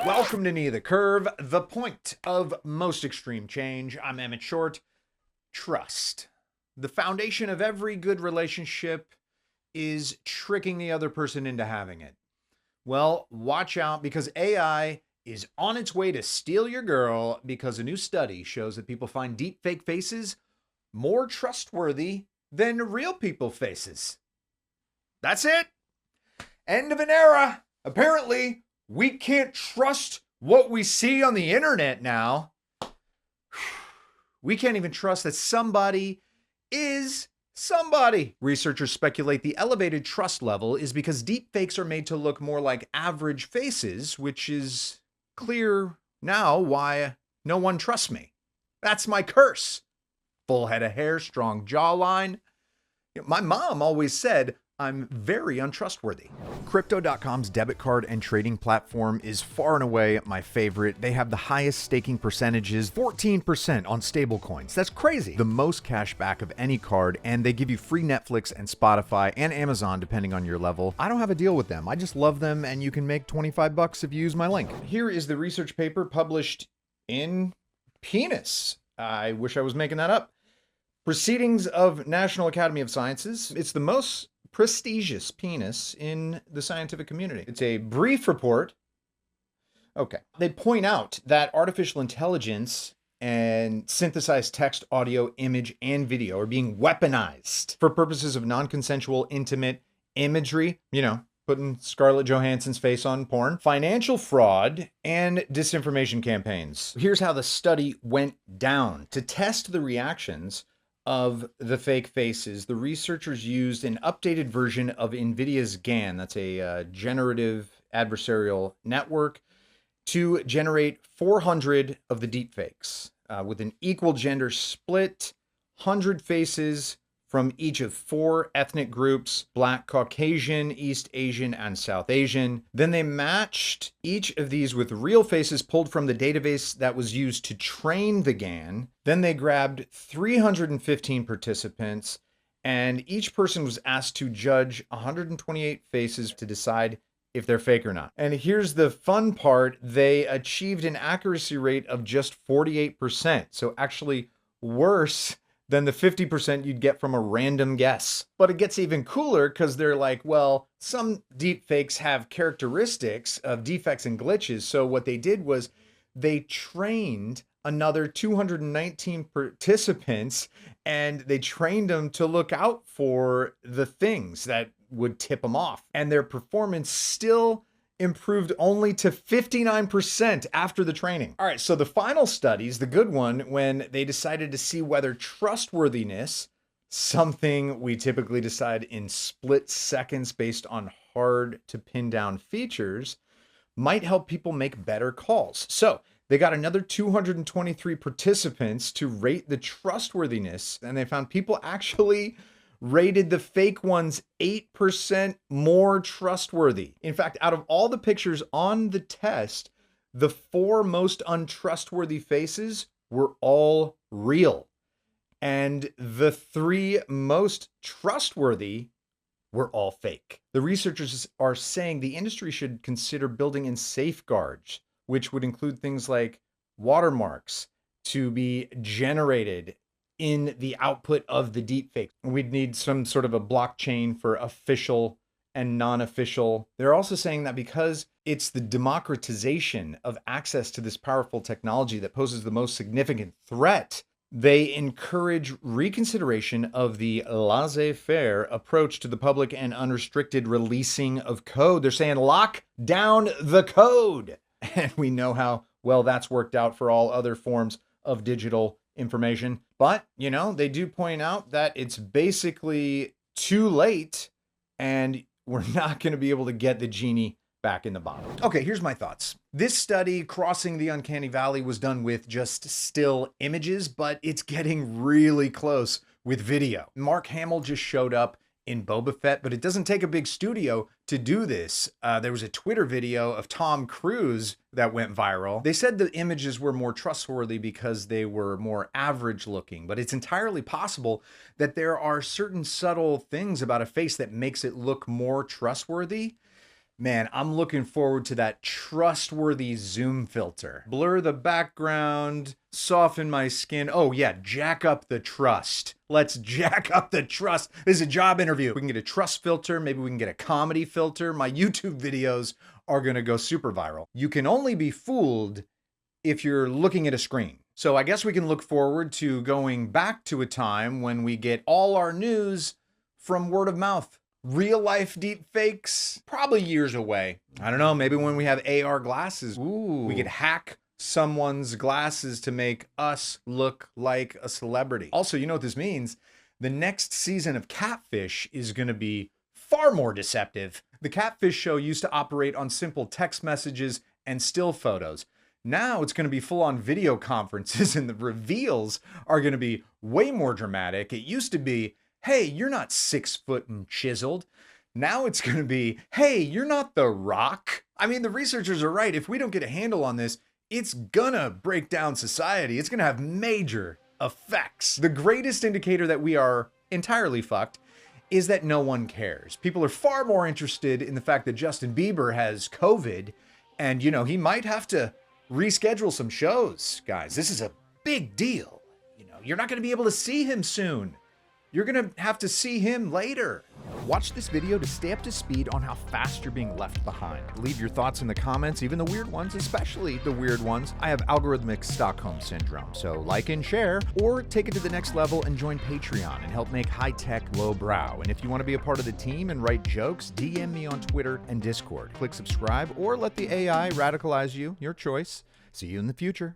Welcome to Knee the Curve, the point of most extreme change. I'm Emmett Short. Trust. The foundation of every good relationship is tricking the other person into having it. Well, watch out because AI is on its way to steal your girl because a new study shows that people find deepfake faces more trustworthy than real people faces. That's it. End of an era. Apparently, we can't trust what we see on the internet now. We can't even trust that somebody is somebody. Researchers speculate the elevated trust level is because deepfakes are made to look more like average faces, which is clear now why no one trusts me. That's my curse. Full head of hair, strong jawline. My mom always said, I'm very untrustworthy. Crypto.com's debit card and trading platform is far and away my favorite. They have the highest staking percentages, 14% on stablecoins. That's crazy. The most cash back of any card, and they give you free Netflix and Spotify and Amazon depending on your level. I don't have a deal with them. I just love them, and you can make $25 if you use my link. Here is the research paper published in PNAS. I wish I was making that up. Proceedings of National Academy of Sciences. It's the most prestigious PNAS in the scientific community. It's a brief report. Okay. They point out that artificial intelligence and synthesized text, audio, image, and video are being weaponized for purposes of non-consensual, intimate imagery, putting Scarlett Johansson's face on porn, financial fraud, and disinformation campaigns. Here's how the study went down. To test the reactions of the fake faces, the researchers used an updated version of NVIDIA's GAN, that's a generative adversarial network, to generate 400 of the deepfakes with an equal gender split, 100 faces from each of 4 ethnic groups: Black, Caucasian, East Asian, and South Asian. Then they matched each of these with real faces pulled from the database that was used to train the GAN. Then they grabbed 315 participants, and each person was asked to judge 128 faces to decide if they're fake or not. And here's the fun part. They achieved an accuracy rate of just 48%. So actually worse than the 50% you'd get from a random guess. But it gets even cooler because they're like, well, some deepfakes have characteristics of defects and glitches. So what they did was they trained another 219 participants, and they trained them to look out for the things that would tip them off. And their performance still improved only to 59% after the training. All right, so the final studies, the good one, when they decided to see whether trustworthiness, something we typically decide in split seconds based on hard to pin down features, might help people make better calls. So they got another 223 participants to rate the trustworthiness, and they found people actually rated the fake ones 8% more trustworthy. In fact, out of all the pictures on the test, the 4 most untrustworthy faces were all real. And the 3 most trustworthy were all fake. The researchers are saying the industry should consider building in safeguards, which would include things like watermarks to be generated in the output of the deepfake. We'd need some sort of a blockchain for official and non-official. They're also saying that because it's the democratization of access to this powerful technology that poses the most significant threat, they encourage reconsideration of the laissez-faire approach to the public and unrestricted releasing of code. They're saying lock down the code. And we know how well that's worked out for all other forms of digital information. But, they do point out that it's basically too late and we're not going to be able to get the genie back in the bottle. Okay, here's my thoughts. This study, Crossing the Uncanny Valley, was done with just still images, but it's getting really close with video. Mark Hamill just showed up in Boba Fett, but it doesn't take a big studio to do this. There was a Twitter video of Tom Cruise that went viral. They said the images were more trustworthy because they were more average looking, but it's entirely possible that there are certain subtle things about a face that makes it look more trustworthy. Man, I'm looking forward to that trustworthy zoom filter. Blur the background, soften my skin. Oh yeah, jack up the trust. Let's jack up the trust. This is a job interview. We can get a trust filter. Maybe we can get a comedy filter. My YouTube videos are gonna go super viral. You can only be fooled if you're looking at a screen. So I guess we can look forward to going back to a time when we get all our news from word of mouth. Real life deep fakes, probably years away. I don't know, maybe when we have AR glasses, we could hack someone's glasses to make us look like a celebrity. Also, you know what this means? The next season of Catfish is gonna be far more deceptive. The Catfish show used to operate on simple text messages and still photos. Now it's going to be full-on video conferences, and the reveals are going to be way more dramatic. It used to be, hey, you're not 6 foot and chiseled. Now it's going to be, hey, you're not The Rock. I mean, the researchers are right. If we don't get a handle on this, it's gonna break down society. It's gonna have major effects. The greatest indicator that we are entirely fucked is that no one cares. People are far more interested in the fact that Justin Bieber has COVID, and, you know, he might have to reschedule some shows. Guys, this is a big deal. You know, you're not going to be able to see him soon. You're going to have to see him later. Watch this video to stay up to speed on how fast you're being left behind. Leave your thoughts in the comments, even the weird ones, especially the weird ones. I have algorithmic Stockholm syndrome, so like and share, or take it to the next level and join Patreon and help make high-tech lowbrow. And if you want to be a part of the team and write jokes, DM me on Twitter and Discord. Click subscribe or let the AI radicalize you, your choice. See you in the future.